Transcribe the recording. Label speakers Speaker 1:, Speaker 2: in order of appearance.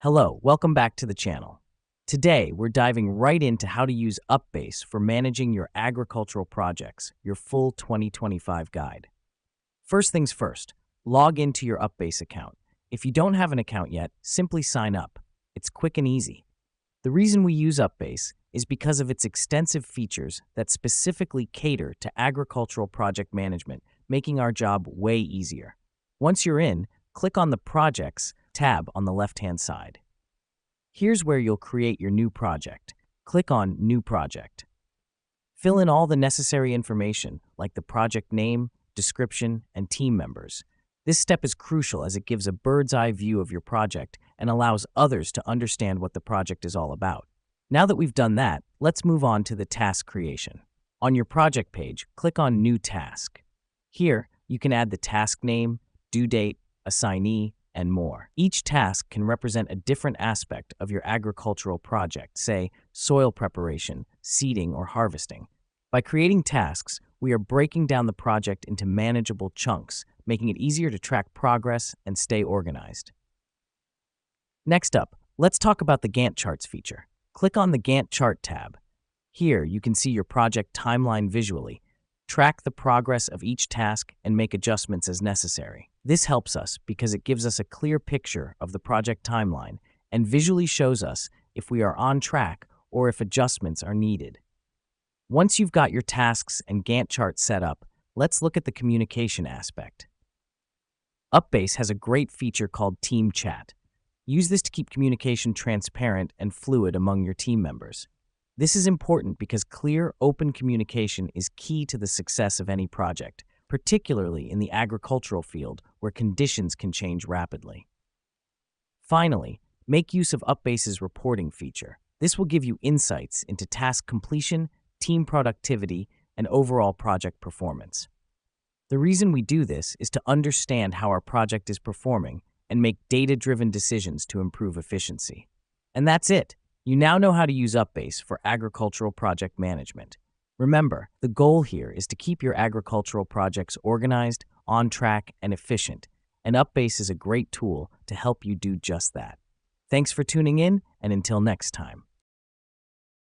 Speaker 1: Hello, welcome back to the channel. Today, we're diving right into how to use UpBase for managing your agricultural projects, your full 2025 guide. First things first, log into your UpBase account. If you don't have an account yet, simply sign up. It's quick and easy. The reason we use UpBase is because of its extensive features that specifically cater to agricultural project management, making our job way easier. Once you're in, click on the Projects tab on the left-hand side. Here's where you'll create your new project. Click on New Project. Fill in all the necessary information like the project name, description, and team members. This step is crucial as it gives a bird's-eye view of your project and allows others to understand what the project is all about. Now that we've done that, let's move on to the task creation. On your project page, click on New Task. Here, you can add the task name, due date, assignee, and more. Each task can represent a different aspect of your agricultural project, say soil preparation, seeding, or harvesting. By creating tasks, we are breaking down the project into manageable chunks, making it easier to track progress and stay organized. Next up, let's talk about the Gantt charts feature. Click on the Gantt chart tab. Here, you can see your project timeline visually, track the progress of each task, and make adjustments as necessary. This helps us because it gives us a clear picture of the project timeline and visually shows us if we are on track or if adjustments are needed. Once you've got your tasks and Gantt chart set up, let's look at the communication aspect. UpBase has a great feature called Team Chat. Use this to keep communication transparent and fluid among your team members. This is important because clear, open communication is key to the success of any project, particularly in the agricultural field where conditions can change rapidly. Finally, make use of UpBase's reporting feature. This will give you insights into task completion, team productivity, and overall project performance. The reason we do this is to understand how our project is performing and make data-driven decisions to improve efficiency. And that's it. You now know how to use UpBase for agricultural project management. Remember, the goal here is to keep your agricultural projects organized, on track, and efficient, and UpBase is a great tool to help you do just that. Thanks for tuning in, and until next time.